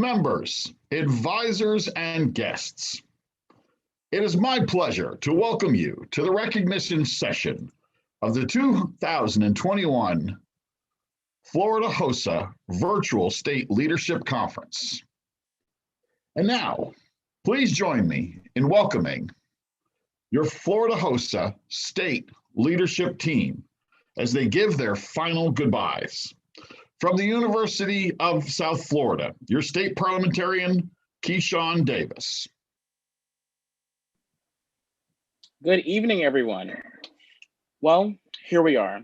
members, advisors, and guests. It is my pleasure to welcome you to the recognition session of the 2021 Florida HOSA Virtual State Leadership Conference. And now, please join me in welcoming your Florida HOSA State Leadership Team as they give their final goodbyes. From the University of South Florida, your state parliamentarian, Keyshawn Davis. Good evening, everyone. Well, here we are.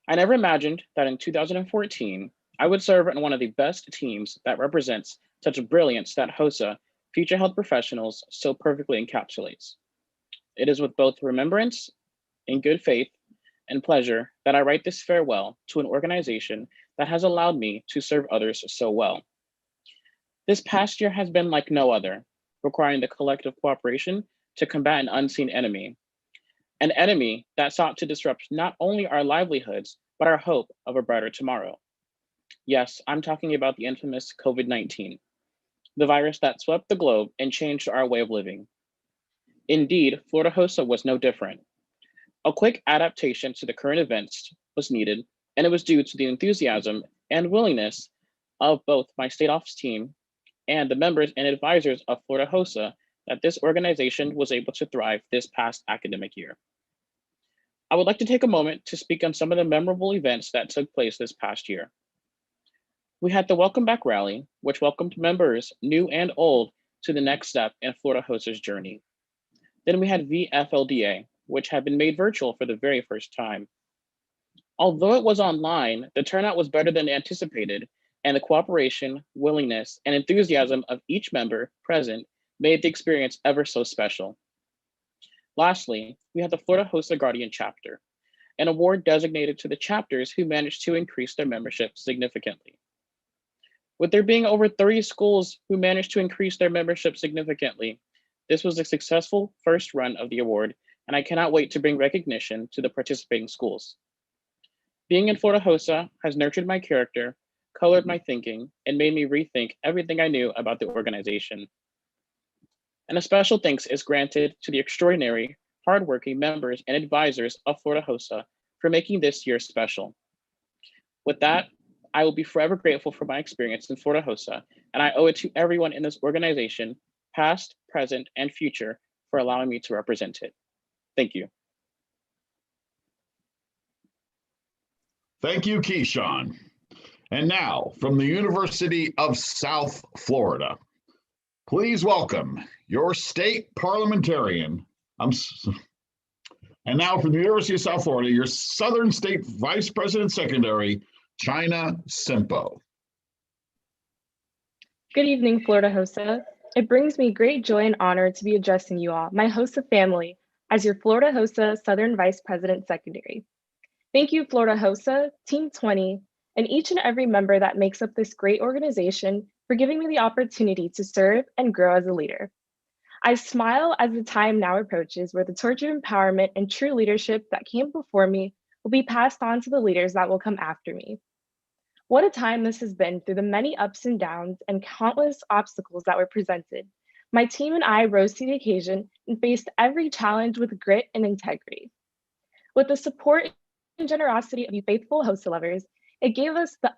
I never imagined that in 2014, I would serve on one of the best teams that represents such brilliance that HOSA, Future Health Professionals, so perfectly encapsulates. It is with both remembrance, in good faith, and pleasure that I write this farewell to an organization that has allowed me to serve others so well. This past year has been like no other, requiring the collective cooperation to combat an unseen enemy. An enemy that sought to disrupt not only our livelihoods, but our hope of a brighter tomorrow. Yes, I'm talking about the infamous COVID-19, the virus that swept the globe and changed our way of living. Indeed, Florida HOSA was no different. A quick adaptation to the current events was needed, and it was due to the enthusiasm and willingness of both my state office team and the members and advisors of Florida HOSA that this organization was able to thrive this past academic year. I would like to take a moment to speak on some of the memorable events that took place this past year. We had the Welcome Back Rally, which welcomed members, new and old, to the next step in Florida HOSA's journey. Then we had VFLDA, which had been made virtual for the very first time. Although it was online, the turnout was better than anticipated, and the cooperation, willingness, and enthusiasm of each member present made the experience ever so special. Lastly, we had the Florida HOSA Guardian Chapter, an award designated to the chapters who managed to increase their membership significantly. With there being over 30 schools who managed to increase their membership significantly, this was a successful first run of the award, and I cannot wait to bring recognition to the participating schools. Being in Florida HOSA has nurtured my character, colored my thinking, and made me rethink everything I knew about the organization. And a special thanks is granted to the extraordinary, hardworking members and advisors of Florida HOSA for making this year special. With that, I will be forever grateful for my experience in Florida HOSA, and I owe it to everyone in this organization, past, present, and future, for allowing me to represent it. Thank you. Thank you, Keyshawn. And now, from the University of South Florida, please welcome your state parliamentarian. And now from the University of South Florida, your Southern State Vice President Secondary, China Simpo. Good evening, Florida HOSA. It brings me great joy and honor to be addressing you all, my HOSA family, as your Florida HOSA Southern Vice President Secondary. Thank you, Florida HOSA, Team 20, and each and every member that makes up this great organization for giving me the opportunity to serve and grow as a leader. I smile as the time now approaches where the torch of empowerment and true leadership that came before me will be passed on to the leaders that will come after me. What a time this has been through the many ups and downs and countless obstacles that were presented. My team and I rose to the occasion and faced every challenge with grit and integrity. With the support and generosity of you faithful HOSA lovers, it gave us the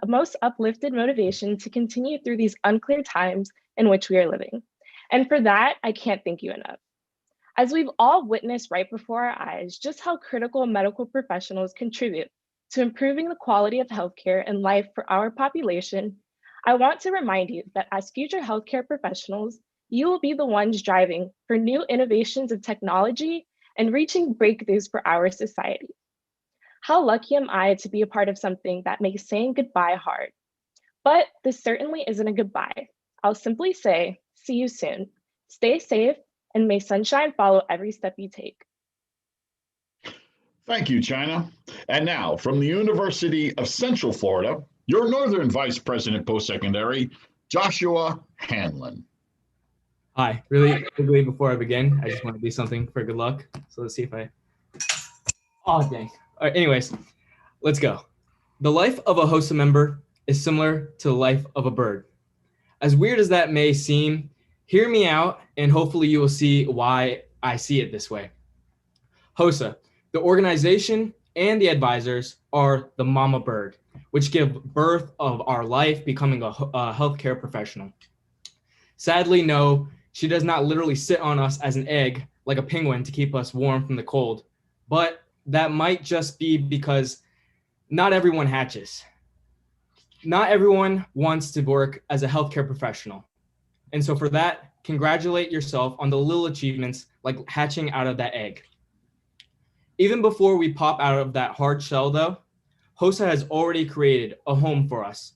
most uplifted motivation to continue through these unclear times in which we are living. And for that, I can't thank you enough. As we've all witnessed right before our eyes, just how critical medical professionals contribute to improving the quality of healthcare and life for our population, I want to remind you that as future healthcare professionals, you will be the ones driving for new innovations of technology and reaching breakthroughs for our society. How lucky am I to be a part of something that makes saying goodbye hard? But this certainly isn't a goodbye. I'll simply say, see you soon. Stay safe, and may sunshine follow every step you take. Thank you, China. And now, from the University of Central Florida, your Northern Vice President Post-Secondary, Joshua Hanlon. Hi, really quickly before I begin, I just want to do something for good luck. So let's see if oh, dang. All right, anyways, let's go. The life of a HOSA member is similar to the life of a bird. As weird as that may seem, hear me out and hopefully you will see why I see it this way. HOSA, the organization and the advisors are the mama bird, which give birth of our life becoming a healthcare professional. Sadly, no, she does not literally sit on us as an egg like a penguin to keep us warm from the cold, but that might just be because not everyone hatches. Not everyone wants to work as a healthcare professional. And so for that, congratulate yourself on the little achievements like hatching out of that egg. Even before we pop out of that hard shell though, HOSA has already created a home for us,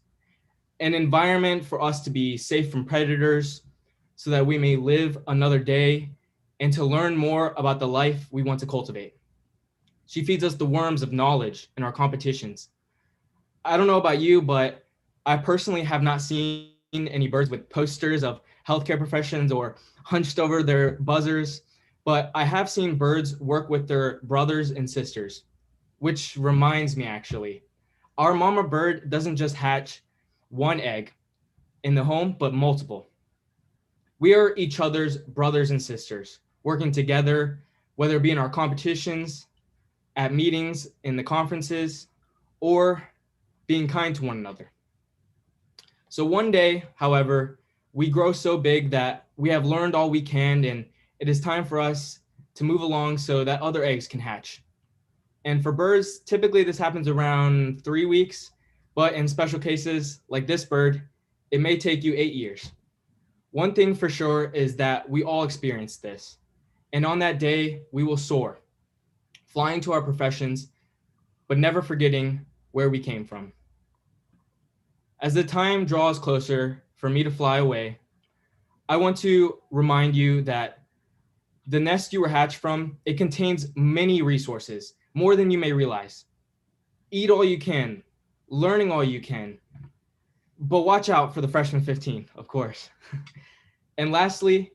an environment for us to be safe from predators so that we may live another day and to learn more about the life we want to cultivate. She feeds us the worms of knowledge in our competitions. I don't know about you, but I personally have not seen any birds with posters of healthcare professions or hunched over their buzzers, but I have seen birds work with their brothers and sisters, which reminds me actually, our mama bird doesn't just hatch one egg in the home, but multiple. We are each other's brothers and sisters, working together, whether it be in our competitions, at meetings, in the conferences, or being kind to one another. So one day, however, we grow so big that we have learned all we can, and it is time for us to move along so that other eggs can hatch. And for birds, typically this happens around 3 weeks, but in special cases like this bird, it may take you 8 years. One thing for sure is that we all experience this. And on that day, we will soar, flying to our professions, but never forgetting where we came from. As the time draws closer for me to fly away, I want to remind you that the nest you were hatched from, it contains many resources, more than you may realize. Eat all you can, learning all you can, but watch out for the freshman 15, of course. And lastly,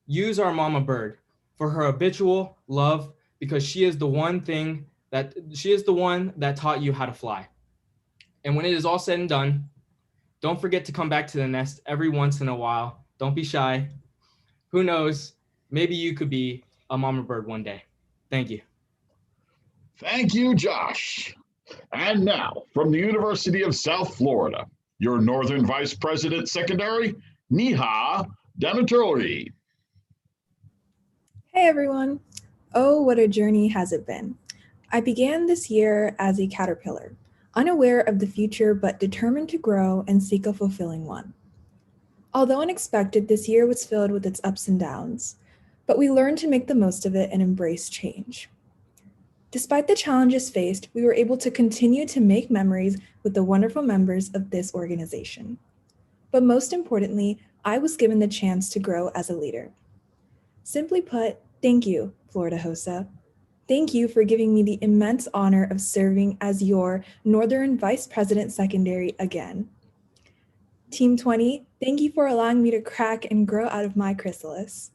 use our mama bird for her habitual love because she is the one that taught you how to fly. And when it is all said and done, don't forget to come back to the nest every once in a while. Don't be shy. Who knows? Maybe you could be a mama bird one day. Thank you. Thank you, Josh. And now, from the University of South Florida, your Northern Vice President Secondary, Neha Damatori. Hey everyone! Oh, what a journey has it been. I began this year as a caterpillar, unaware of the future but determined to grow and seek a fulfilling one. Although unexpected, this year was filled with its ups and downs, but we learned to make the most of it and embrace change. Despite the challenges faced, we were able to continue to make memories with the wonderful members of this organization. But most importantly, I was given the chance to grow as a leader. Simply put, thank you, Florida HOSA. Thank you for giving me the immense honor of serving as your Northern Vice President Secondary again. Team 20, thank you for allowing me to crack and grow out of my chrysalis.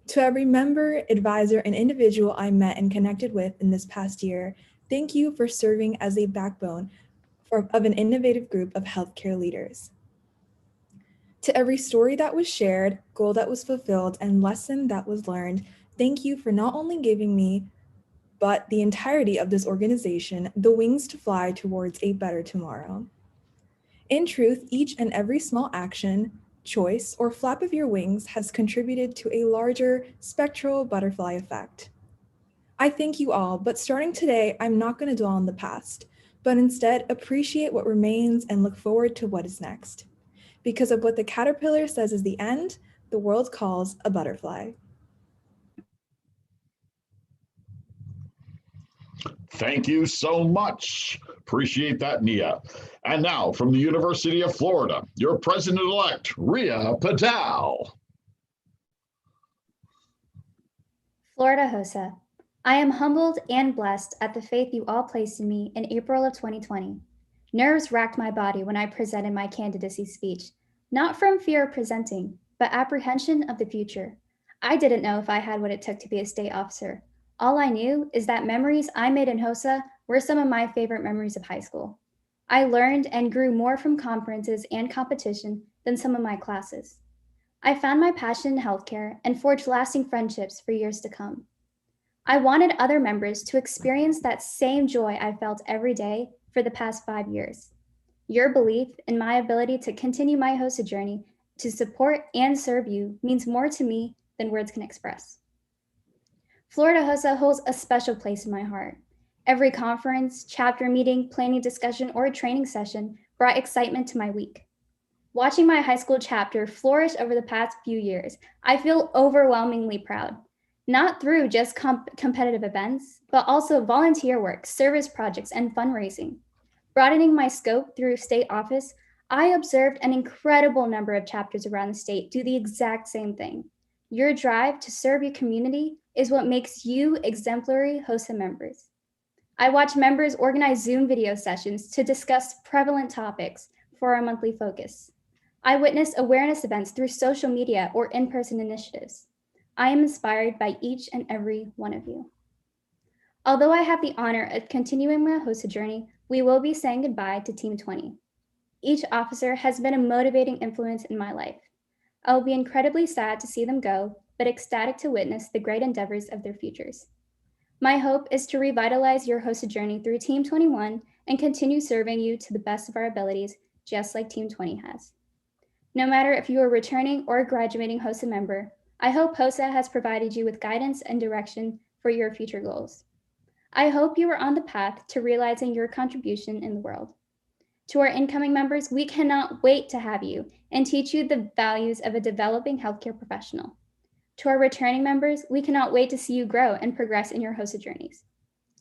To every member, advisor, and individual I met and connected with in this past year, thank you for serving as a backbone of an innovative group of healthcare leaders. To every story that was shared, goal that was fulfilled, and lesson that was learned, thank you for not only giving me, but the entirety of this organization, the wings to fly towards a better tomorrow. In truth, each and every small action, choice, or flap of your wings has contributed to a larger spectral butterfly effect. I thank you all, but starting today, I'm not going to dwell on the past, but instead appreciate what remains and look forward to what is next. Because of what the caterpillar says is the end, the world calls a butterfly. Thank you so much. Appreciate that, Nia. And now, from the University of Florida, your president-elect, Ria Patel. Florida HOSA, I am humbled and blessed at the faith you all placed in me in April of 2020. Nerves racked my body when I presented my candidacy speech, not from fear of presenting, but apprehension of the future. I didn't know if I had what it took to be a state officer. All I knew is that memories I made in HOSA were some of my favorite memories of high school. I learned and grew more from conferences and competition than some of my classes. I found my passion in healthcare and forged lasting friendships for years to come. I wanted other members to experience that same joy I felt every day for the past 5 years. Your belief in my ability to continue my HOSA journey to support and serve you means more to me than words can express. Florida HOSA holds a special place in my heart. Every conference, chapter meeting, planning discussion, or training session brought excitement to my week. Watching my high school chapter flourish over the past few years, I feel overwhelmingly proud. Not through just competitive events, but also volunteer work, service projects, and fundraising. Broadening my scope through state office, I observed an incredible number of chapters around the state do the exact same thing. Your drive to serve your community is what makes you exemplary HOSA members. I watch members organize Zoom video sessions to discuss prevalent topics for our monthly focus. I witness awareness events through social media or in-person initiatives. I am inspired by each and every one of you. Although I have the honor of continuing my HOSA journey, we will be saying goodbye to Team 20. Each officer has been a motivating influence in my life. I will be incredibly sad to see them go, but ecstatic to witness the great endeavors of their futures. My hope is to revitalize your HOSA journey through Team 21 and continue serving you to the best of our abilities, just like Team 20 has. No matter if you are returning or graduating HOSA member, I hope HOSA has provided you with guidance and direction for your future goals. I hope you are on the path to realizing your contribution in the world. To our incoming members, we cannot wait to have you and teach you the values of a developing healthcare professional. To our returning members, we cannot wait to see you grow and progress in your HOSA journeys.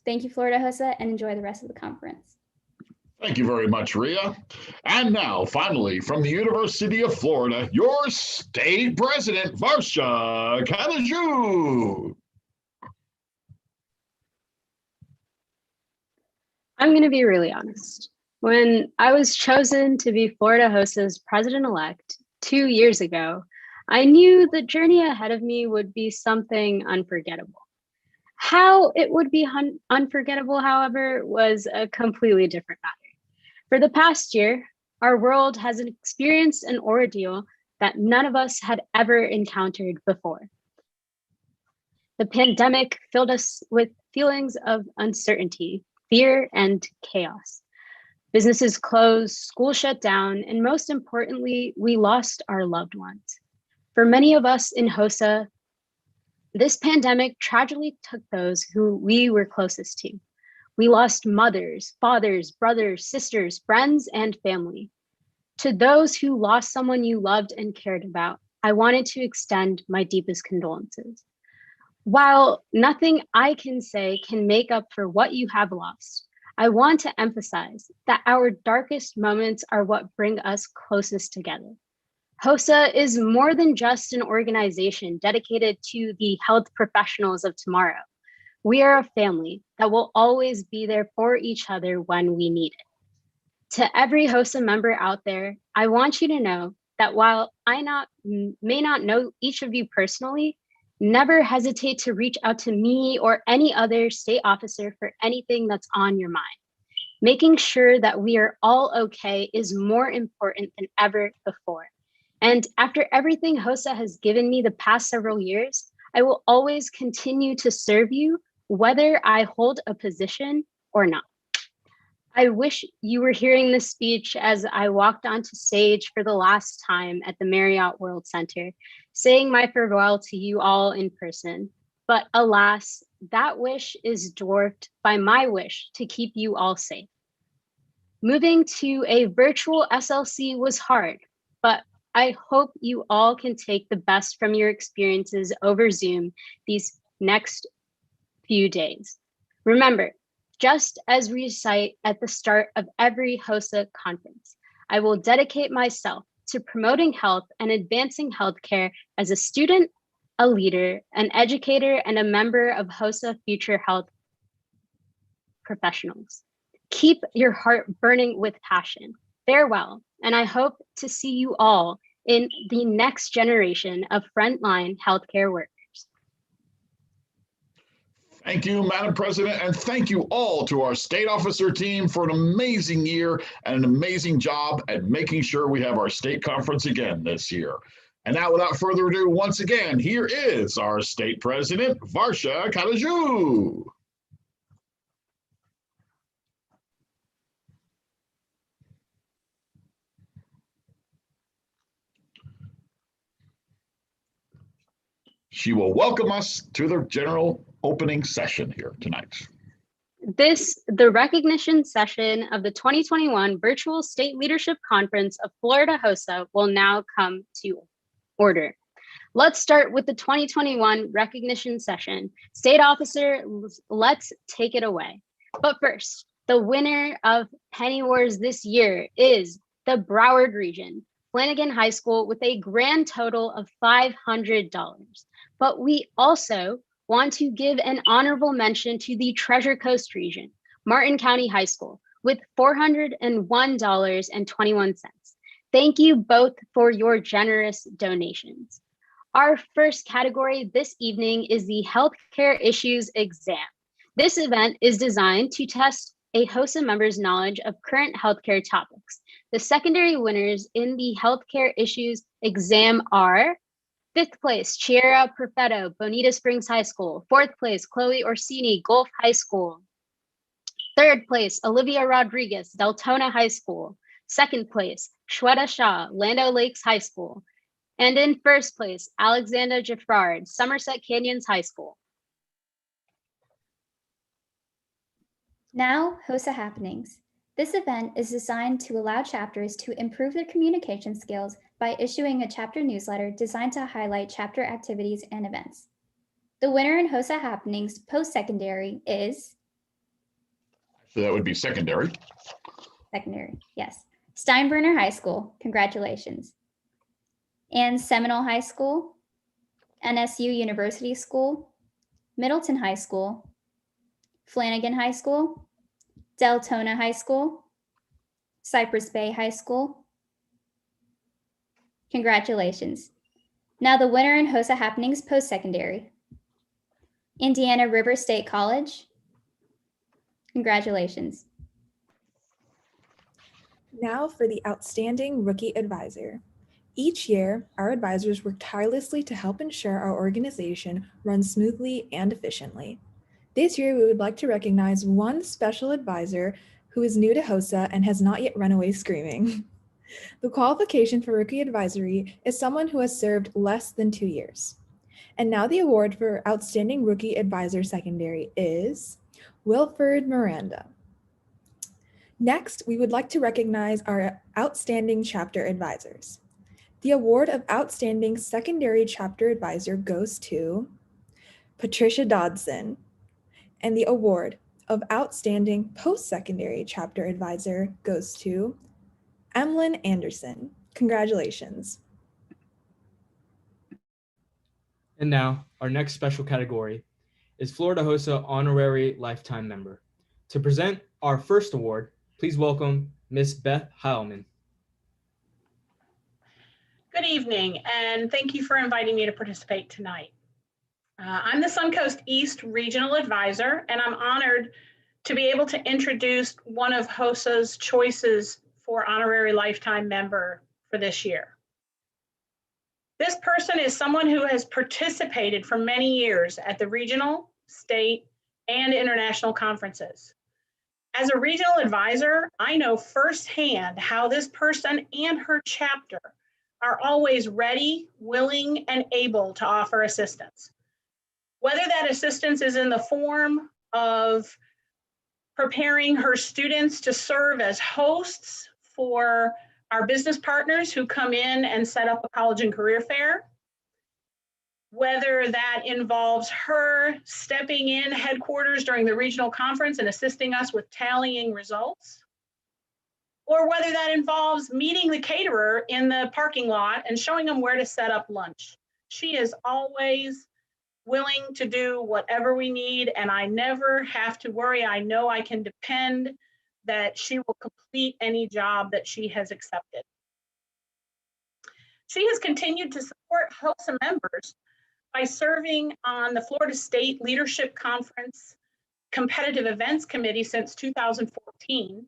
Thank you, Florida HOSA, and enjoy the rest of the conference. Thank you very much, Ria. And now, finally, from the University of Florida, your state president, Varsha Kalaju. I'm going to be really honest. When I was chosen to be Florida HOSA's president-elect 2 years ago, I knew the journey ahead of me would be something unforgettable. How it would be unforgettable, however, was a completely different matter. For the past year, our world has experienced an ordeal that none of us had ever encountered before. The pandemic filled us with feelings of uncertainty, fear, and chaos. Businesses closed, schools shut down, and most importantly, we lost our loved ones. For many of us in HOSA, this pandemic tragically took those who we were closest to. We lost mothers, fathers, brothers, sisters, friends, and family. To those who lost someone you loved and cared about, I wanted to extend my deepest condolences. While nothing I can say can make up for what you have lost, I want to emphasize that our darkest moments are what bring us closest together. HOSA is more than just an organization dedicated to the health professionals of tomorrow. We are a family that will always be there for each other when we need it. To every HOSA member out there, I want you to know that while I may not know each of you personally, never hesitate to reach out to me or any other state officer for anything that's on your mind. Making sure that we are all okay is more important than ever before. And after everything HOSA has given me the past several years, I will always continue to serve you, whether I hold a position or not. I wish you were hearing this speech as I walked onto stage for the last time at the Marriott World Center, saying my farewell to you all in person. But alas, that wish is dwarfed by my wish to keep you all safe. Moving to a virtual SLC was hard, but I hope you all can take the best from your experiences over Zoom these next few days. Remember, just as we cite at the start of every HOSA conference, I will dedicate myself to promoting health and advancing healthcare as a student, a leader, an educator, and a member of HOSA Future Health professionals. Keep your heart burning with passion. Farewell, and I hope to see you all in the next generation of frontline healthcare workers. Thank you, Madam President, and thank you all to our state officer team for an amazing year and an amazing job at making sure we have our state conference again this year. And now, without further ado, once again, here is our state president, Varsha Kalaju. She will welcome us to the general opening session here tonight. The recognition session of the 2021 Virtual State Leadership Conference of Florida HOSA will now come to order. Let's start with the 2021 recognition session. State officer, let's take it away. But first, the winner of Penny Wars this year is the Broward region, Flanagan High School, with a grand total of $500. But we also want to give an honorable mention to the Treasure Coast region, Martin County High School, with $401.21. Thank you both for your generous donations. Our first category this evening is the Healthcare Issues Exam. This event is designed to test a HOSA member's knowledge of current healthcare topics. The secondary winners in the Healthcare Issues Exam are 5th place, Chiara Perfetto, Bonita Springs High School. 4th place, Chloe Orsini, Gulf High School. 3rd place, Olivia Rodriguez, Deltona High School. 2nd place, Shweta Shah, Lando Lakes High School. And in 1st place, Alexander Giffard, Somerset Canyons High School. Now, HOSA Happenings. This event is designed to allow chapters to improve their communication skills by issuing a chapter newsletter designed to highlight chapter activities and events. The winner in HOSA Happenings post-secondary is? So that would be secondary. Secondary, yes. Steinbrenner High School, congratulations. And Seminole High School, NSU University School, Middleton High School, Flanagan High School, Deltona High School, Cypress Bay High School. Congratulations. Now the winner in HOSA Happenings post-secondary. Indiana River State College. Congratulations. Now for the Outstanding Rookie Advisor. Each year, our advisors work tirelessly to help ensure our organization runs smoothly and efficiently. This year, we would like to recognize one special advisor who is new to HOSA and has not yet run away screaming. The qualification for Rookie Advisory is someone who has served less than 2 years. And now the award for Outstanding Rookie Advisor Secondary is Wilford Miranda. Next, we would like to recognize our Outstanding Chapter Advisors. The award of Outstanding Secondary Chapter Advisor goes to Patricia Dodson. And the award of Outstanding Post-Secondary Chapter Advisor goes to Emlyn Anderson. Congratulations. And now, our next special category is Florida HOSA Honorary Lifetime Member. To present our first award, please welcome Ms. Beth Heilman. Good evening, and thank you for inviting me to participate tonight. I'm the Suncoast East Regional Advisor, and I'm honored to be able to introduce one of HOSA's choices for Honorary Lifetime Member for this year. This person is someone who has participated for many years at the regional, state, and international conferences. As a regional advisor, I know firsthand how this person and her chapter are always ready, willing, and able to offer assistance. Whether that assistance is in the form of preparing her students to serve as hosts for our business partners who come in and set up a college and career fair, whether that involves her stepping in headquarters during the regional conference and assisting us with tallying results, or whether that involves meeting the caterer in the parking lot and showing them where to set up lunch. She is always willing to do whatever we need, and I never have to worry. I know I can depend that she will complete any job that she has accepted. She has continued to support HOSA members by serving on the Florida State Leadership Conference Competitive Events Committee since 2014.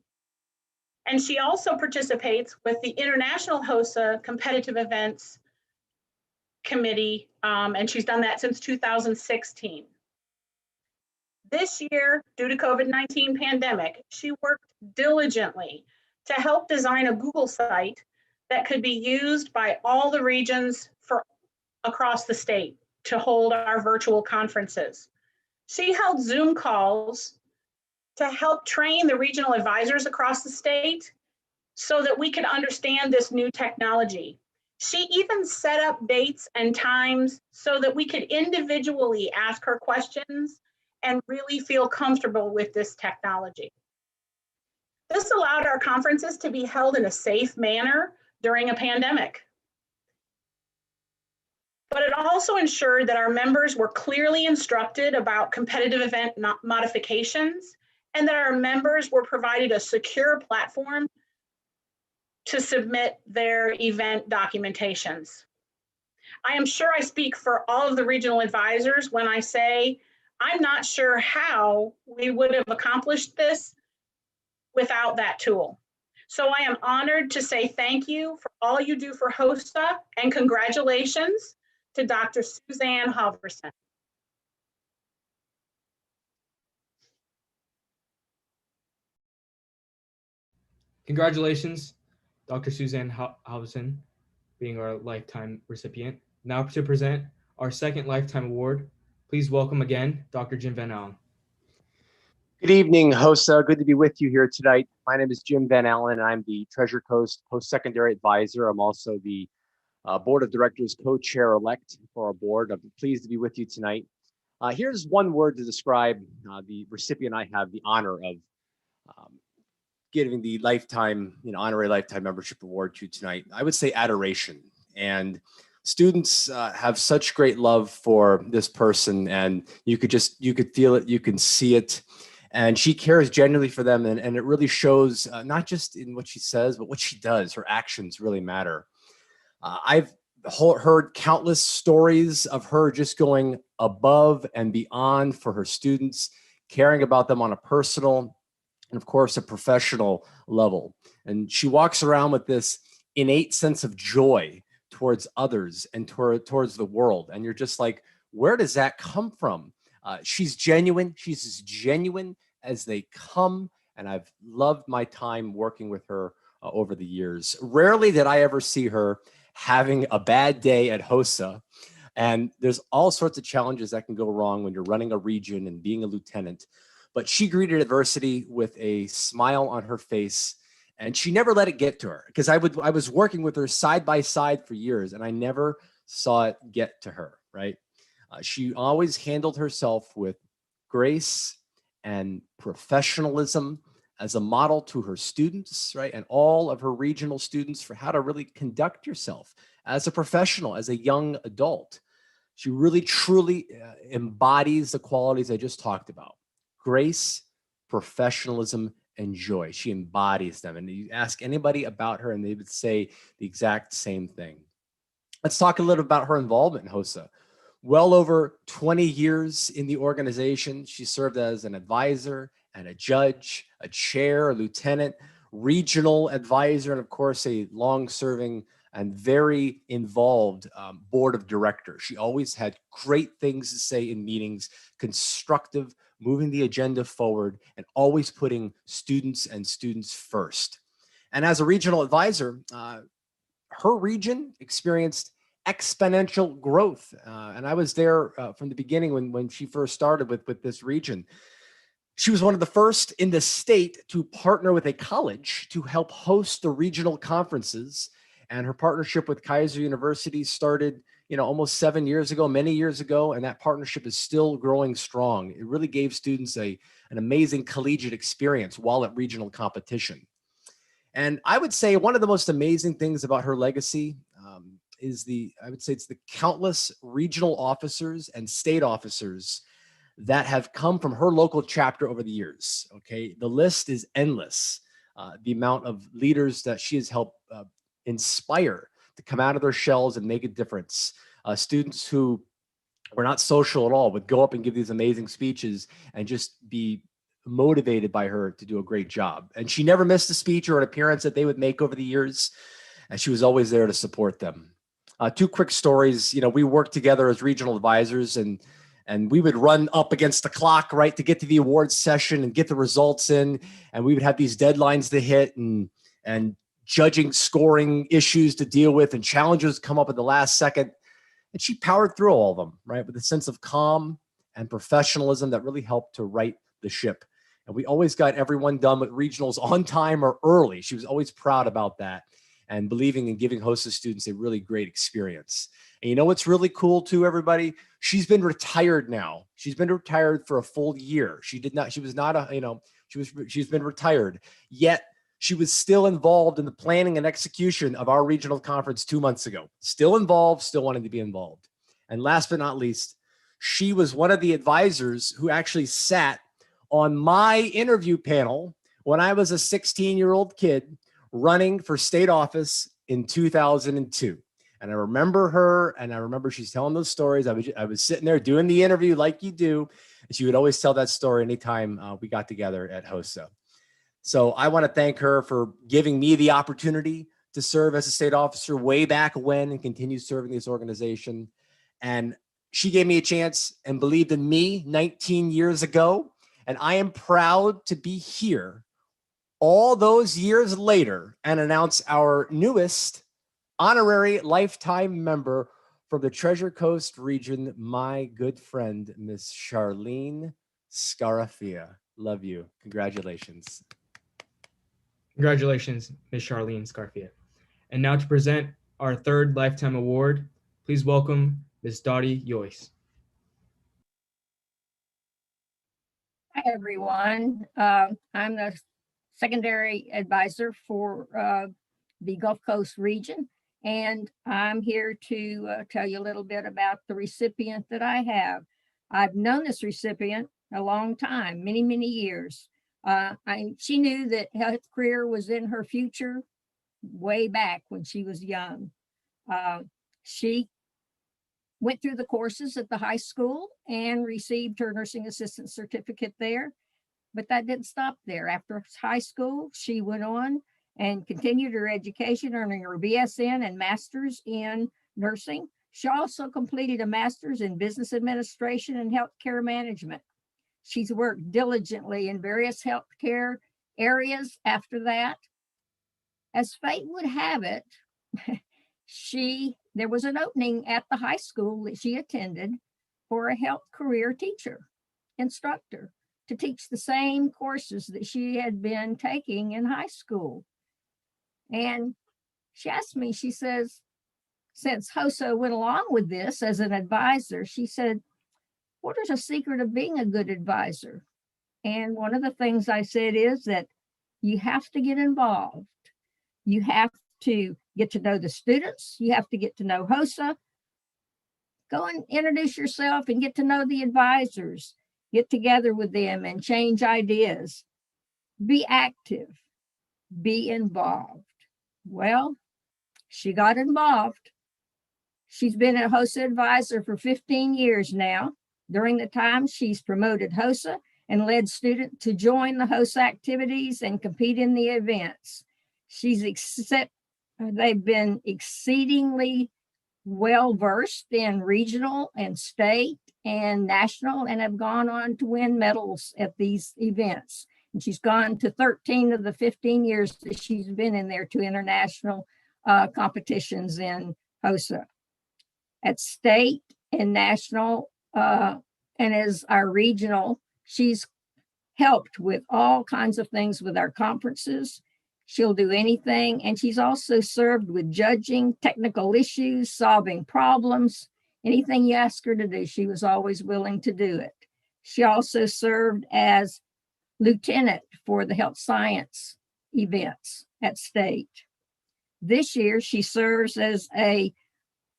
And she also participates with the International HOSA Competitive Events Committee, and she's done that since 2016. This year, due to COVID-19 pandemic, she worked diligently to help design a Google site that could be used by all the regions across the state to hold our virtual conferences. She held Zoom calls to help train the regional advisors across the state so that we could understand this new technology. She even set up dates and times so that we could individually ask her questions and really feel comfortable with this technology. This allowed our conferences to be held in a safe manner during a pandemic. But it also ensured that our members were clearly instructed about competitive event modifications and that our members were provided a secure platform to submit their event documentations. I am sure I speak for all of the regional advisors when I say I'm not sure how we would have accomplished this without that tool. So I am honored to say thank you for all you do for HOSA and congratulations to Dr. Suzanne Halverson. Congratulations, Dr. Suzanne Halverson, being our lifetime recipient. Now to present our second lifetime award, please welcome again, Dr. Jim Van Allen. Good evening, HOSA. Good to be with you here tonight. My name is Jim Van Allen. I'm the Treasure Coast Post-Secondary Advisor. I'm also the Board of Directors co-chair-elect for our board. I'm pleased to be with you tonight. Here's one word to describe the recipient I have the honor of giving the lifetime, honorary lifetime membership award to tonight. I would say adoration. And students have such great love for this person, and you could feel it, you can see it. And she cares genuinely for them, and it really shows not just in what she says, but what she does. Her actions really matter. I've heard countless stories of her just going above and beyond for her students, caring about them on a personal and, of course, a professional level. And she walks around with this innate sense of joy towards others and towards the world. And you're just like, where does that come from? She's genuine. She's as genuine as they come. And I've loved my time working with her over the years. Rarely did I ever see her having a bad day at HOSA. And there's all sorts of challenges that can go wrong when you're running a region and being a lieutenant. But she greeted adversity with a smile on her face, and she never let it get to her, because I was working with her side by side for years, and I never saw it get to her, right? She always handled herself with grace and professionalism as a model to her students, right? And all of her regional students for how to really conduct yourself as a professional, as a young adult. She really, truly embodies the qualities I just talked about: grace, professionalism, and joy. She embodies them. And you ask anybody about her and they would say the exact same thing. Let's talk a little about her involvement in HOSA. Well over 20 years in the organization, she served as an advisor and a judge, a chair, a lieutenant, regional advisor, and of course, a long-serving and very involved board of directors. She always had great things to say in meetings, constructive, moving the agenda forward, and always putting students first. And as a regional advisor, her region experienced exponential growth. And I was there from the beginning when she first started with this region. She was one of the first in the state to partner with a college to help host the regional conferences. And her partnership with Kaiser University started, almost 7 years ago, many years ago, and that partnership is still growing strong. It really gave students an amazing collegiate experience while at regional competition. And I would say one of the most amazing things about her legacy it's the countless regional officers and state officers that have come from her local chapter over the years. Okay, the list is endless. The amount of leaders that she has helped inspire to come out of their shells and make a difference. Students who were not social at all, would go up and give these amazing speeches and just be motivated by her to do a great job. And she never missed a speech or an appearance that they would make over the years. And she was always there to support them. Two quick stories. We worked together as regional advisors, and we would run up against the clock, right, to get to the awards session and get the results in. And we would have these deadlines to hit and judging scoring issues to deal with, and challenges come up at the last second. And she powered through all of them, right, with a sense of calm and professionalism that really helped to right the ship. And we always got everyone done with regionals on time or early. She was always proud about that and believing in giving HOSA students a really great experience. And you know what's really cool too, everybody? She's been retired now. She's been retired for a full year. She's been retired, yet she was still involved in the planning and execution of our regional conference 2 months ago. Still involved, still wanting to be involved. And last but not least, she was one of the advisors who actually sat on my interview panel when I was a 16-year-old kid running for state office in 2002. And I remember her, and I remember she's telling those stories. I was sitting there doing the interview like you do, and she would always tell that story anytime we got together at HOSA. So I want to thank her for giving me the opportunity to serve as a state officer way back when, and continue serving this organization. And she gave me a chance and believed in me 19 years ago. And I am proud to be here all those years later and announce our newest honorary lifetime member from the Treasure Coast region, my good friend, Miss Charlene Scarafia. Love you. Congratulations. Congratulations, Ms. Charlene Scarfia. And now to present our third Lifetime Award, please welcome Ms. Dottie Yoyce. Hi, everyone. I'm the secondary advisor for the Gulf Coast region, and I'm here to tell you a little bit about the recipient that I have. I've known this recipient a long time, many, many years. She knew that health career was in her future way back when she was young. She went through the courses at the high school and received her nursing assistant certificate there, but that didn't stop there. After high school, she went on and continued her education, earning her BSN and master's in nursing. She also completed a master's in business administration and healthcare management. She's worked diligently in various healthcare areas after that. As fate would have it, there was an opening at the high school that she attended for a health career instructor to teach the same courses that she had been taking in high school. And she asked me, she says, since HOSA went along with this as an advisor, she said, what is a secret of being a good advisor? And one of the things I said is that you have to get involved. You have to get to know the students. You have to get to know HOSA. Go and introduce yourself and get to know the advisors. Get together with them and change ideas. Be active. Be involved. Well, she got involved. She's been a HOSA advisor for 15 years now. During the time, she's promoted HOSA and led students to join the HOSA activities and compete in the events. They've been exceedingly well-versed in regional and state and national, and have gone on to win medals at these events. And she's gone to 13 of the 15 years that she's been in there to international competitions in HOSA. At state and national, and as our regional, she's helped with all kinds of things with our conferences. She'll do anything. And she's also served with judging technical issues, solving problems, anything you ask her to do, she was always willing to do it. She also served as lieutenant for the health science events at state. This year, she serves as a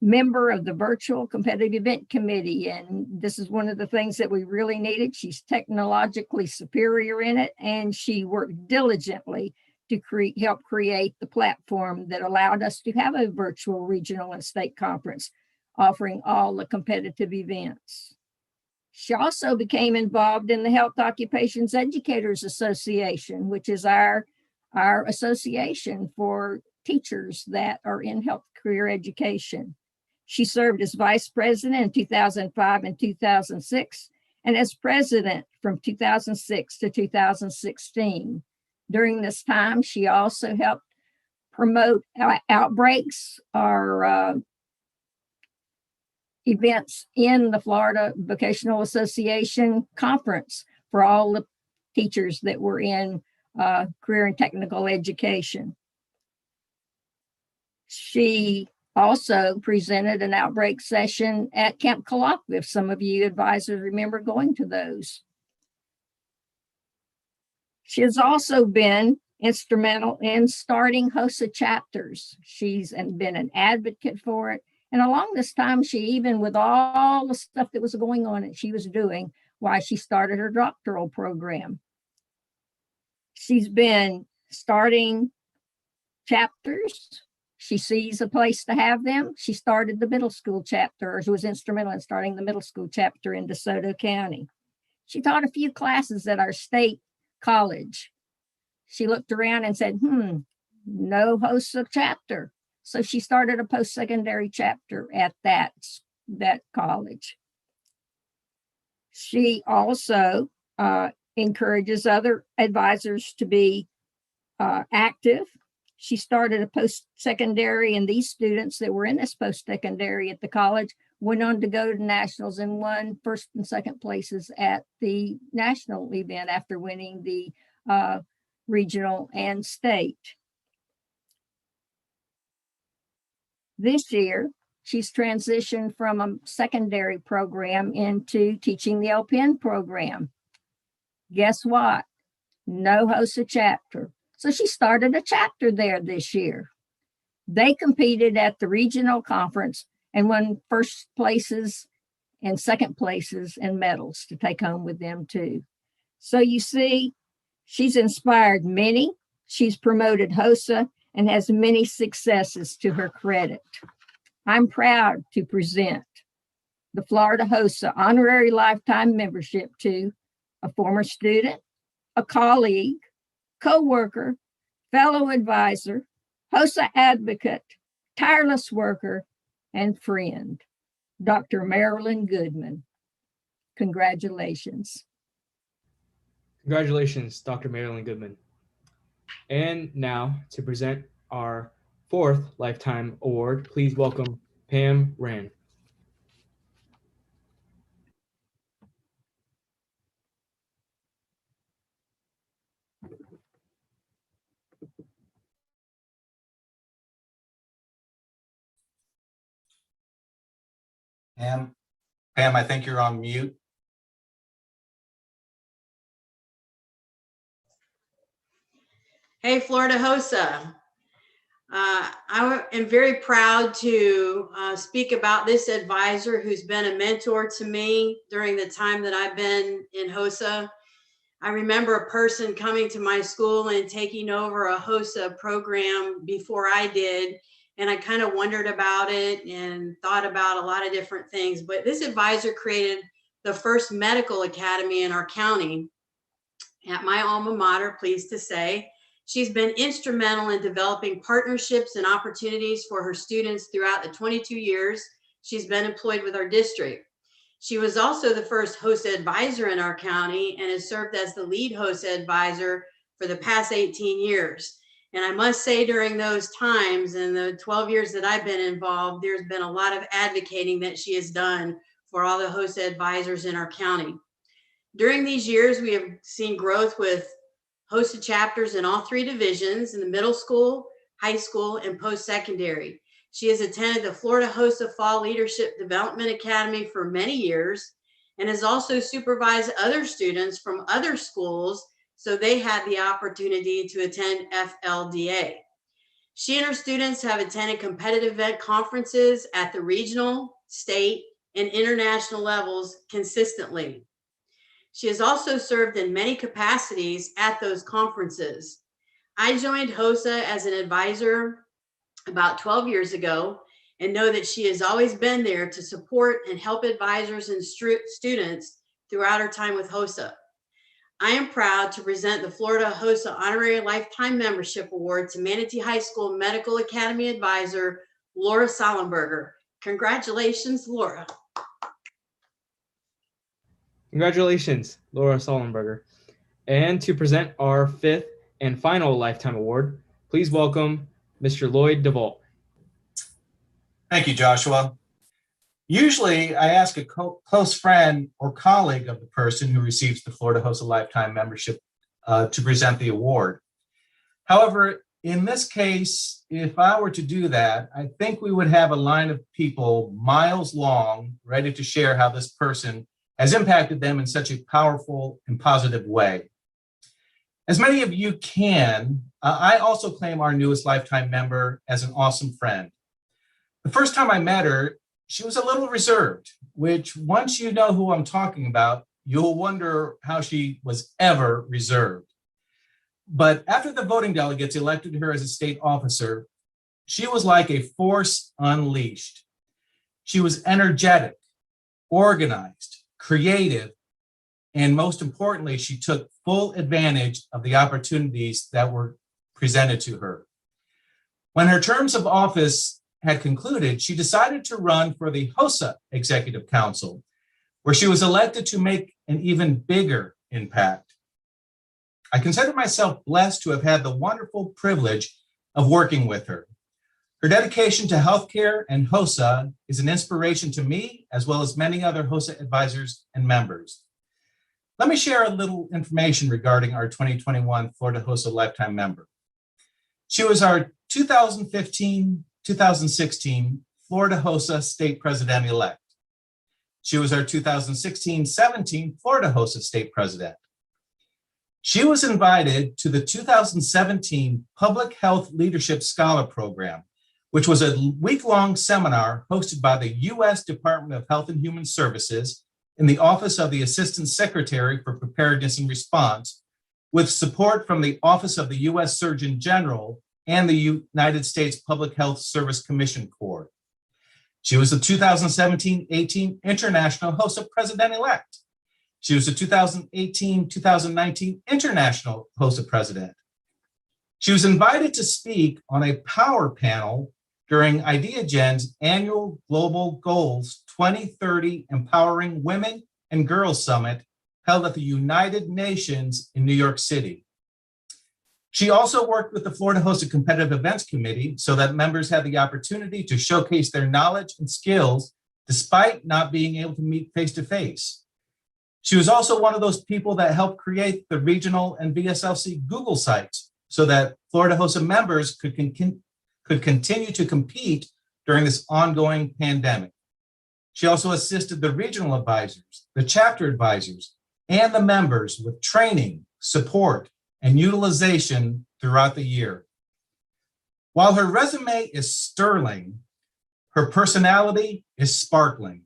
member of the virtual competitive event committee. And this is one of the things that we really needed. She's technologically superior in it, and she worked diligently to help create the platform that allowed us to have a virtual regional and state conference offering all the competitive events. She also became involved in the Health Occupations Educators Association, which is our association for teachers that are in health career education. She served as vice president in 2005 and 2006, and as president from 2006 to 2016. During this time, she also helped promote outbreaks or events in the Florida Vocational Association conference for all the teachers that were in career and technical education. She also presented an outbreak session at Camp Colloquy, if some of you advisors remember going to those. She has also been instrumental in starting HOSA chapters. She's been an advocate for it. And along this time, she even, with all the stuff that was going on that she was doing, why she started her doctoral program. She's been starting chapters. She sees a place to have them. She started the middle school chapter, or she was instrumental in starting the middle school chapter in DeSoto County. She taught a few classes at our state college. She looked around and said, no HOSA chapter. So she started a post-secondary chapter at that college. She also encourages other advisors to be active. She started a post-secondary, and these students that were in this post-secondary at the college went on to go to nationals and won first and second places at the national event after winning the regional and state. This year, she's transitioned from a secondary program into teaching the LPN program. Guess what? No HOSA chapter. So she started a chapter there this year. They competed at the regional conference and won first places and second places and medals to take home with them too. So you see, she's inspired many. She's promoted HOSA and has many successes to her credit. I'm proud to present the Florida HOSA Honorary Lifetime Membership to a former student, a colleague, co-worker, fellow advisor, HOSA advocate, tireless worker, and friend, Dr. Marilyn Goodman. Congratulations. Congratulations, Dr. Marilyn Goodman. And now to present our fourth Lifetime Award, please welcome Pam Rand. Pam, I think you're on mute. Hey, Florida HOSA. I am very proud to speak about this advisor who's been a mentor to me during the time that I've been in HOSA. I remember a person coming to my school and taking over a HOSA program before I did, and I kind of wondered about it and thought about a lot of different things. But this advisor created the first medical academy in our county at my alma mater, pleased to say. She's been instrumental in developing partnerships and opportunities for her students throughout the 22 years she's been employed with our district. She was also the first HOSA advisor in our county and has served as the lead HOSA advisor for the past 18 years. And I must say, during those times, in the 12 years that I've been involved, there's been a lot of advocating that she has done for all the HOSA advisors in our county. During these years, we have seen growth with HOSA chapters in all three divisions, in the middle school, high school, and post-secondary. She has attended the Florida HOSA Fall Leadership Development Academy for many years and has also supervised other students from other schools, so they had the opportunity to attend FLDA. She and her students have attended competitive event conferences at the regional, state, and international levels consistently. She has also served in many capacities at those conferences. I joined HOSA as an advisor about 12 years ago, and know that she has always been there to support and help advisors and students throughout her time with HOSA. I am proud to present the Florida HOSA Honorary Lifetime Membership Award to Manatee High School Medical Academy Advisor, Laura Sollenberger. Congratulations, Laura. Congratulations, Laura Sollenberger. And to present our 5th and final Lifetime Award, please welcome Mr. Lloyd DeVault. Thank you, Joshua. Usually, I ask a close friend or colleague of the person who receives the Florida HOSA Lifetime Membership to present the award. However, in this case, if I were to do that, I think we would have a line of people miles long ready to share how this person has impacted them in such a powerful and positive way. As many of you can, I also claim our newest lifetime member as an awesome friend. The first time I met her, she was a little reserved, which once you know who I'm talking about, you'll wonder how she was ever reserved. But after the voting delegates elected her as a state officer, she was like a force unleashed. She was energetic, organized, creative, and most importantly, she took full advantage of the opportunities that were presented to her. When her terms of office had concluded, she decided to run for the HOSA Executive Council, where she was elected to make an even bigger impact. I consider myself blessed to have had the wonderful privilege of working with her. Her dedication to healthcare and HOSA is an inspiration to me, as well as many other HOSA advisors and members. Let me share a little information regarding our 2021 Florida HOSA Lifetime member. She was our 2015-2016 Florida HOSA State President-elect. She was our 2016-17 Florida HOSA State President. She was invited to the 2017 Public Health Leadership Scholar Program, which was a week-long seminar hosted by the U.S. Department of Health and Human Services in the Office of the Assistant Secretary for Preparedness and Response, with support from the Office of the U.S. Surgeon General and the United States Public Health Service Commission Corps. She was the 2017-18 International HOSA President-elect. She was the 2018-2019 International HOSA President. She was invited to speak on a power panel during IdeaGen's annual Global Goals 2030 Empowering Women and Girls Summit held at the United Nations in New York City. She also worked with the Florida HOSA Competitive Events Committee so that members had the opportunity to showcase their knowledge and skills despite not being able to meet face-to-face. She was also one of those people that helped create the regional and VSLC Google sites so that Florida HOSA members could continue to compete during this ongoing pandemic. She also assisted the regional advisors, the chapter advisors, and the members with training, support, and utilization throughout the year. While her resume is sterling, her personality is sparkling.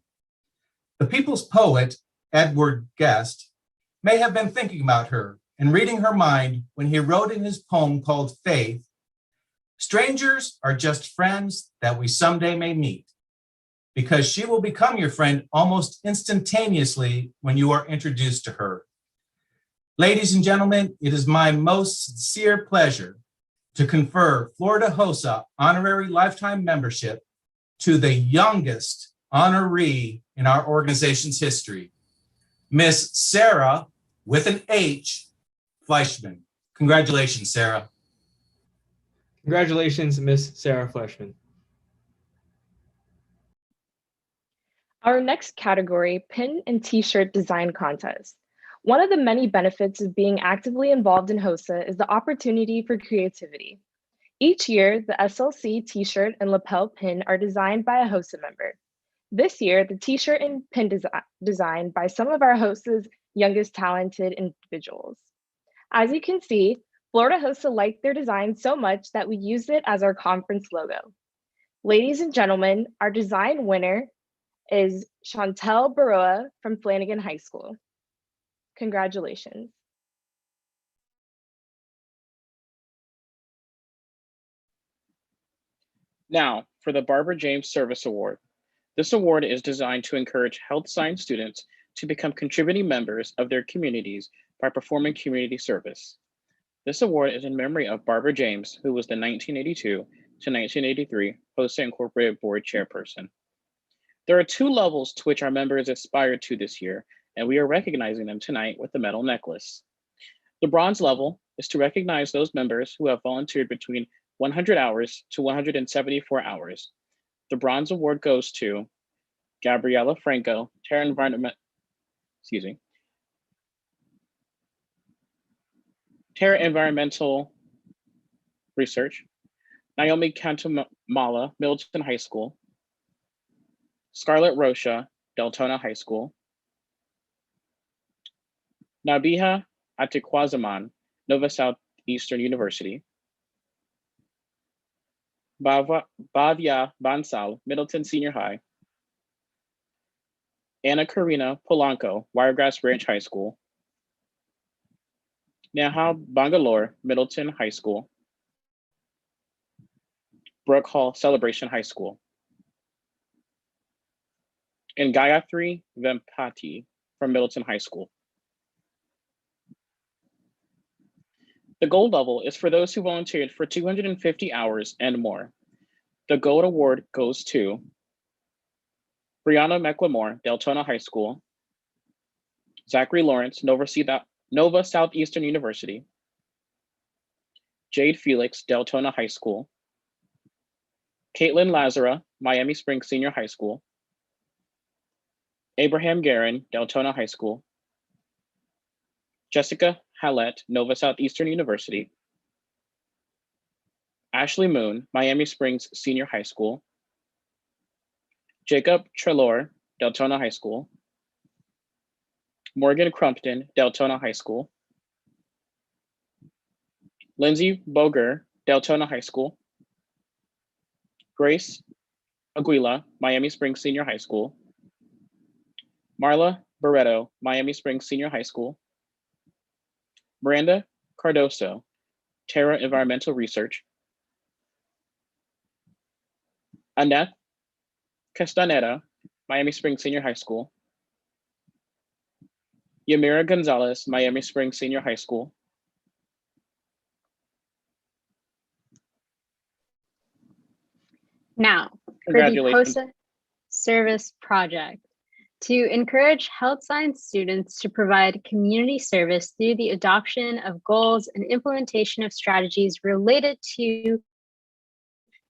The people's poet, Edward Guest, may have been thinking about her and reading her mind when he wrote in his poem called Faith, "Strangers are just friends that we someday may meet, because she will become your friend almost instantaneously when you are introduced to her." Ladies and gentlemen, it is my most sincere pleasure to confer Florida HOSA Honorary Lifetime Membership to the youngest honoree in our organization's history, Miss Sarah, with an H, Fleischman. Congratulations, Sarah. Congratulations, Miss Sarah Fleischman. Our next category, pin and t-shirt design contest. One of the many benefits of being actively involved in HOSA is the opportunity for creativity. Each year, the SLC t-shirt and lapel pin are designed by a HOSA member. This year, the t-shirt and pin designed by some of our HOSA's youngest talented individuals. As you can see, Florida HOSA liked their design so much that we used it as our conference logo. Ladies and gentlemen, our design winner is Chantel Baroa from Flanagan High School. Congratulations. Now, for the Barbara James Service Award. This award is designed to encourage health science students to become contributing members of their communities by performing community service. This award is in memory of Barbara James, who was the 1982 to 1983 HOSA Incorporated Board Chairperson. There are 2 levels to which our members aspired to this year, and we are recognizing them tonight with the medal necklace. The bronze level is to recognize those members who have volunteered between 100 hours to 174 hours. The bronze award goes to Gabriela Franco, Terra Environmental Research, Naomi Cantamala, Middleton High School, Scarlett Rocha, Deltona High School, Nabiha Atiquazaman, Nova Southeastern University, Bhavya Bansal, Middleton Senior High, Anna Karina Polanco, Wiregrass Ranch High School, Neha Bangalore, Middleton High School, Brook Hall Celebration High School, and Gayatri Vempati from Middleton High School. The gold level is for those who volunteered for 250 hours and more. The gold award goes to Brianna McLemore, Deltona High School, Zachary Lawrence, Nova Southeastern University, Jade Felix, Deltona High School, Caitlin Lazara, Miami Springs Senior High School, Abraham Guerin, Deltona High School, Jessica Hallett, Nova Southeastern University, Ashley Moon, Miami Springs Senior High School, Jacob Trelor, Deltona High School, Morgan Crumpton, Deltona High School, Lindsay Boger, Deltona High School, Grace Aguila, Miami Springs Senior High School, Marla Barreto, Miami Springs Senior High School, Miranda Cardoso, Terra Environmental Research, Annette Castaneda, Miami Springs Senior High School, Yamira Gonzalez, Miami Springs Senior High School, Now, for the congratulations. HOSA Service Project, to encourage health science students to provide community service through the adoption of goals and implementation of strategies related to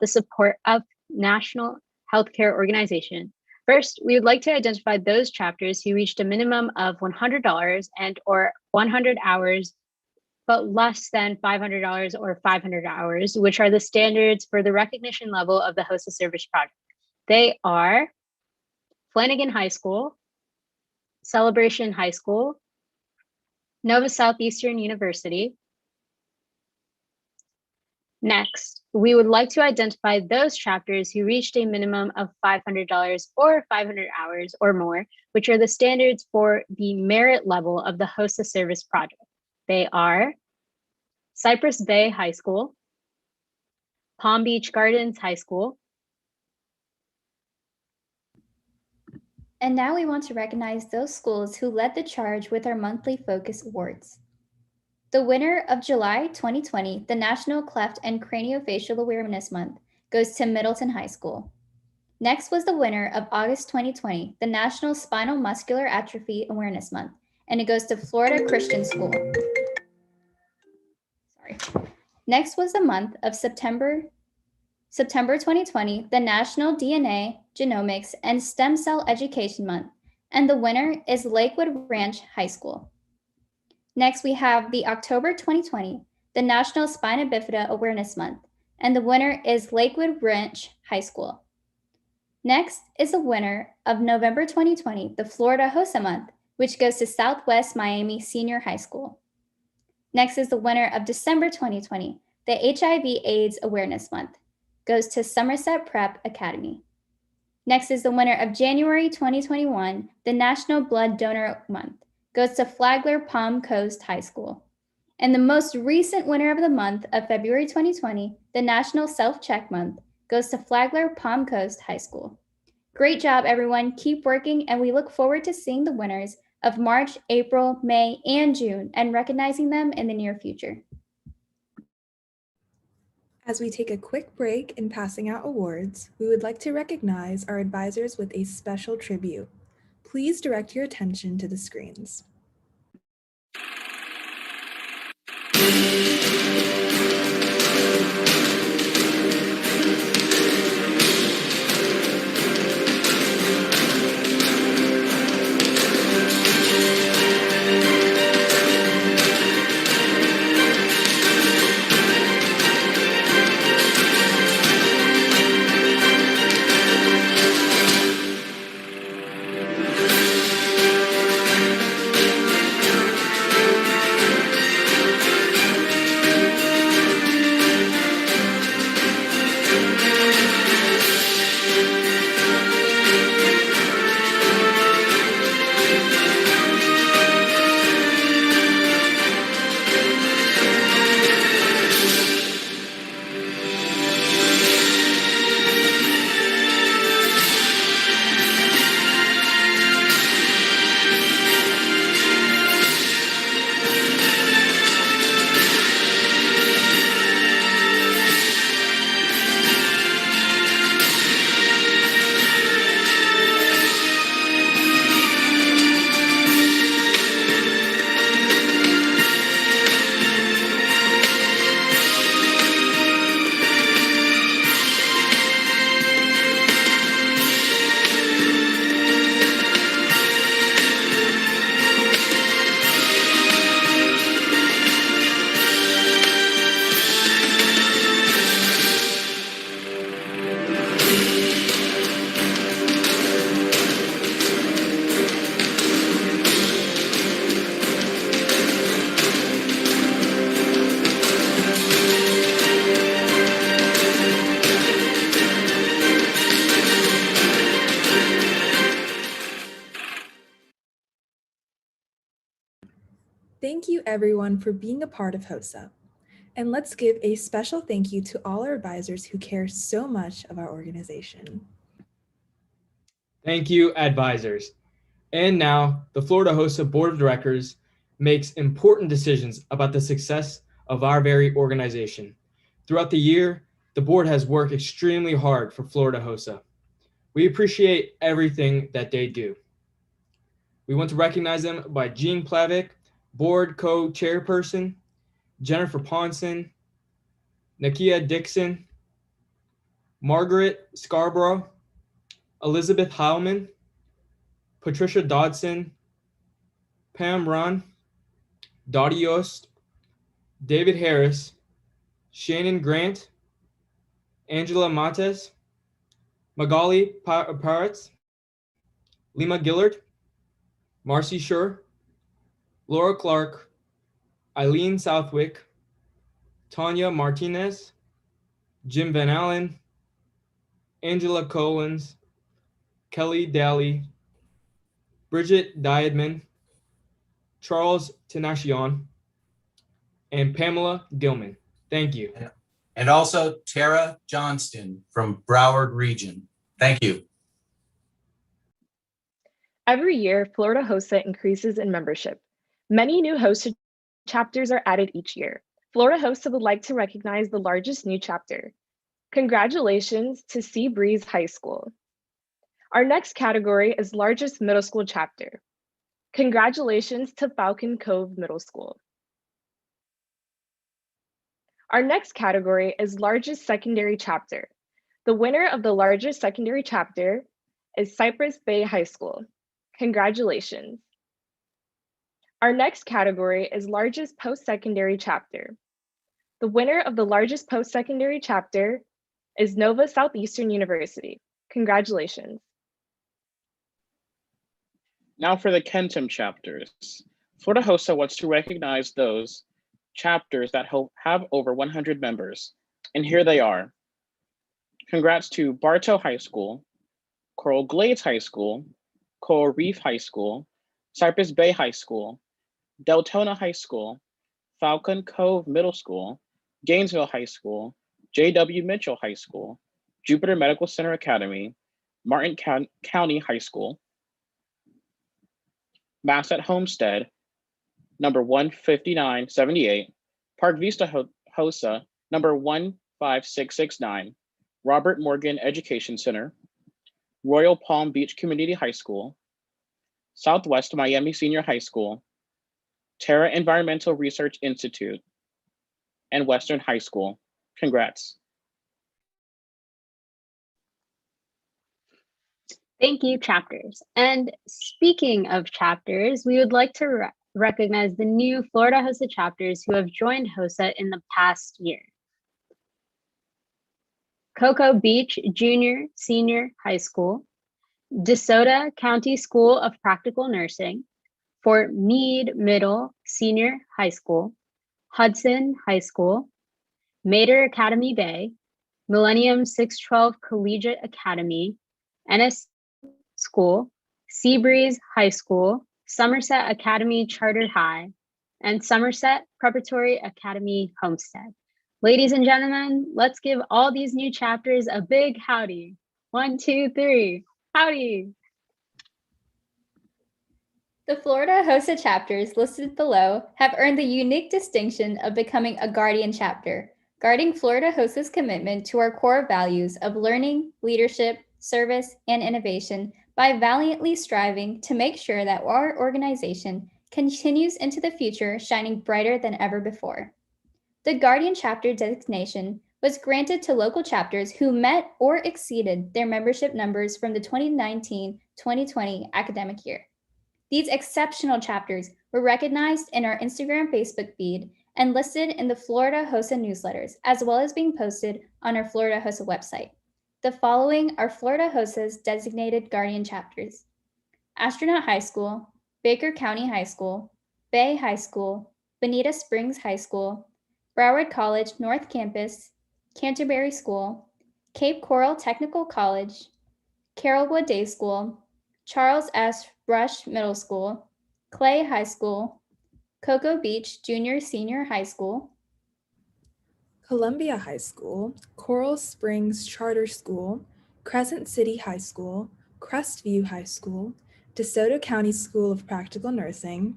the support of national healthcare organization. First, we would like to identify those chapters who reached a minimum of $100 and or 100 hours, but less than $500 or 500 hours, which are the standards for the recognition level of the HOSA Service Project. They are Flanagan High School, Celebration High School, Nova Southeastern University. Next, we would like to identify those chapters who reached a minimum of $500 or 500 hours or more, which are the standards for the merit level of the HOSA Service Project. They are Cypress Bay High School, Palm Beach Gardens High School. And now we want to recognize those schools who led the charge with our monthly Focus Awards. The winner of July 2020, the National Cleft and Craniofacial Awareness Month, goes to Middleton High School. Next was the winner of August 2020, the National Spinal Muscular Atrophy Awareness Month, and it goes to Florida Christian School. Next was the month of September 2020, the National DNA, Genomics, and Stem Cell Education Month, and the winner is Lakewood Ranch High School. Next, we have the October 2020, the National Spina Bifida Awareness Month, and the winner is Lakewood Ranch High School. Next is the winner of November 2020, the Florida HOSA Month, which goes to Southwest Miami Senior High School. Next is the winner of December 2020, the HIV/AIDS Awareness Month, goes to Somerset Prep Academy. Next is the winner of January 2021, the National Blood Donor Month, goes to Flagler Palm Coast High School. And the most recent winner of the month of February 2020, the National Self-Check Month, goes to Flagler Palm Coast High School. Great job, everyone. Keep working, and we look forward to seeing the winners of March, April, May, and June, and recognizing them in the near future. As we take a quick break in passing out awards, we would like to recognize our advisors with a special tribute. Please direct your attention to the screens. Thank you everyone for being a part of HOSA. And let's give a special thank you to all our advisors who care so much of our organization. Thank you, advisors. And now, the Florida HOSA Board of Directors makes important decisions about the success of our very organization. Throughout the year, the board has worked extremely hard for Florida HOSA. We appreciate everything that they do. We want to recognize them by Jean Plavick, Board Co-Chairperson, Jennifer Ponson, Nakia Dixon, Margaret Scarborough, Elizabeth Heilman, Patricia Dodson, Pam Ron, Dottie Yost, David Harris, Shannon Grant, Angela Mates, Magali Paretz, Lima Gillard, Marcy Schur, Laura Clark, Eileen Southwick, Tanya Martinez, Jim Van Allen, Angela Collins, Kelly Daly, Bridget Diedman, Charles Tenacion, and Pamela Gilman. Thank you. And also Tara Johnston from Broward Region. Thank you. Every year, Florida HOSA increases in membership. Many new HOSA chapters are added each year. Florida HOSA would like to recognize the largest new chapter. Congratulations to Sea Breeze High School. Our next category is largest middle school chapter. Congratulations to Falcon Cove Middle School. Our next category is largest secondary chapter. The winner of the largest secondary chapter is Cypress Bay High School. Congratulations. Our next category is largest post-secondary chapter. The winner of the largest post-secondary chapter is Nova Southeastern University. Congratulations. Now for the Kenton chapters. Florida HOSA wants to recognize those chapters that have over 100 members, and here they are. Congrats to Bartow High School, Coral Glades High School, Coral Reef High School, Cypress Bay High School, Deltona High School, Falcon Cove Middle School, Gainesville High School, J.W. Mitchell High School, Jupiter Medical Center Academy, Martin County High School, Mass at Homestead, number 15978, Park Vista HOSA, number 15669, Robert Morgan Education Center, Royal Palm Beach Community High School, Southwest Miami Senior High School, Terra Environmental Research Institute, and Western High School. Congrats. Thank you, chapters. And speaking of chapters, we would like to recognize the new Florida HOSA chapters who have joined HOSA in the past year. Cocoa Beach Junior Senior High School, DeSoto County School of Practical Nursing, Fort Meade Middle Senior High School, Hudson High School, Mater Academy Bay, Millennium 612 Collegiate Academy, NS School, Seabreeze High School, Somerset Academy Chartered High, and Somerset Preparatory Academy Homestead. Ladies and gentlemen, let's give all these new chapters a big howdy. 1, 2, 3, howdy. The Florida HOSA chapters listed below have earned the unique distinction of becoming a guardian chapter, guarding Florida HOSA's commitment to our core values of learning, leadership, service, and innovation by valiantly striving to make sure that our organization continues into the future shining brighter than ever before. The Guardian Chapter designation was granted to local chapters who met or exceeded their membership numbers from the 2019-2020 academic year. These exceptional chapters were recognized in our Instagram Facebook feed and listed in the Florida HOSA newsletters, as well as being posted on our Florida HOSA website. The following are Florida HOSA's designated guardian chapters: Astronaut High School, Baker County High School, Bay High School, Bonita Springs High School, Broward College North Campus, Canterbury School, Cape Coral Technical College, Carrollwood Day School, Charles S. Rush Middle School, Clay High School, Cocoa Beach Junior Senior High School, Columbia High School, Coral Springs Charter School, Crescent City High School, Crestview High School, DeSoto County School of Practical Nursing,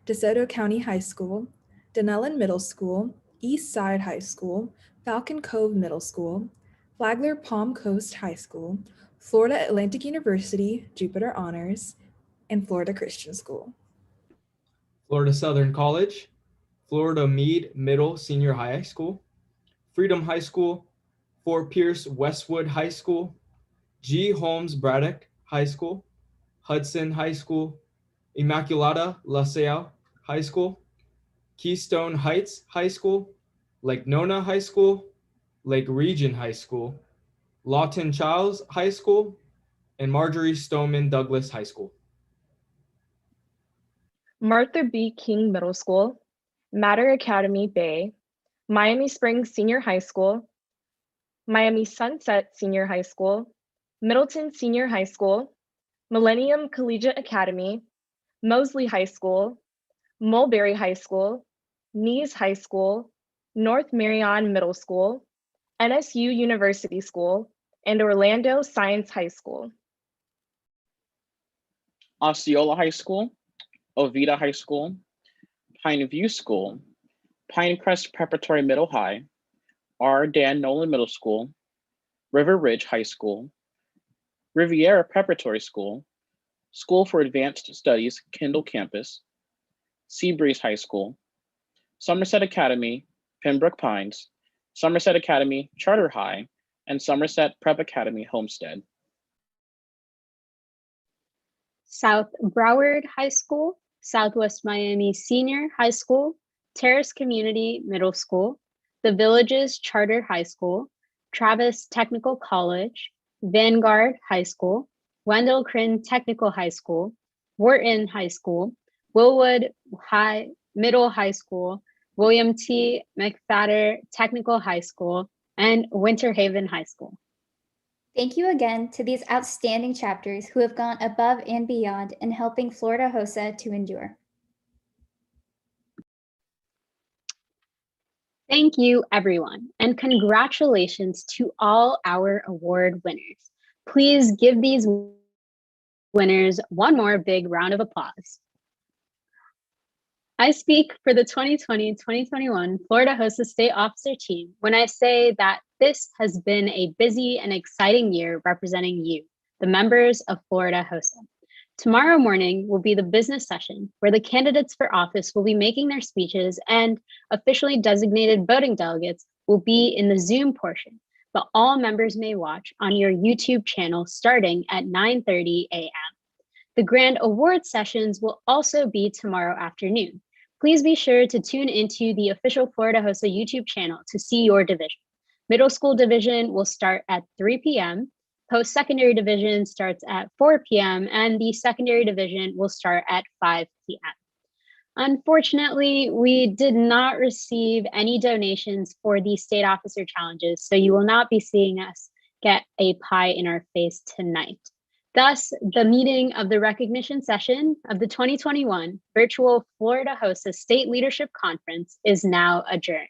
DeSoto County High School, Dunellen Middle School, East Side High School, Falcon Cove Middle School, Flagler Palm Coast High School, Florida Atlantic University, Jupiter Honors, and Florida Christian School. Florida Southern College, Florida Meade Middle Senior High School, Freedom High School, Fort Pierce Westwood High School, G. Holmes Braddock High School, Hudson High School, Immaculata La Salle High School, Keystone Heights High School, Lake Nona High School, Lake Region High School, Lawton Childs High School, and Marjorie Stoneman Douglas High School. Martha B. King Middle School, Mater Academy Bay, Miami Springs Senior High School, Miami Sunset Senior High School, Middleton Senior High School, Millennium Collegiate Academy, Mosley High School, Mulberry High School, Nees High School, North Marion Middle School, NSU University School, and Orlando Science High School. Osceola High School, Oviedo High School, Pine View School, Pinecrest Preparatory Middle High, R. Dan Nolan Middle School, River Ridge High School, Riviera Preparatory School, School for Advanced Studies, Kendall Campus, Seabreeze High School, Somerset Academy, Pembroke Pines, Somerset Academy, Charter High, and Somerset Prep Academy, Homestead. South Broward High School, Southwest Miami Senior High School, Terrace Community Middle School, The Villages Charter High School, Travis Technical College, Vanguard High School, Wendell Crinn Technical High School, Wharton High School, Willwood Middle High School, William T. McFadder Technical High School, and Winter Haven High School. Thank you again to these outstanding chapters who have gone above and beyond in helping Florida HOSA to endure. Thank you, everyone, and congratulations to all our award winners. Please give these winners one more big round of applause. I speak for the 2020-2021 Florida HOSA State Officer team when I say that this has been a busy and exciting year representing you, the members of Florida HOSA. Tomorrow morning will be the business session where the candidates for office will be making their speeches and officially designated voting delegates will be in the Zoom portion, but all members may watch on your YouTube channel starting at 9:30 a.m. The grand award sessions will also be tomorrow afternoon. Please be sure to tune into the official Florida HOSA YouTube channel to see your division. Middle school division will start at 3 p.m. Post-secondary division starts at 4 p.m. and the secondary division will start at 5 p.m. Unfortunately, we did not receive any donations for the state officer challenges, so you will not be seeing us get a pie in our face tonight. Thus, the meeting of the recognition session of the 2021 virtual Florida HOSA State Leadership Conference is now adjourned.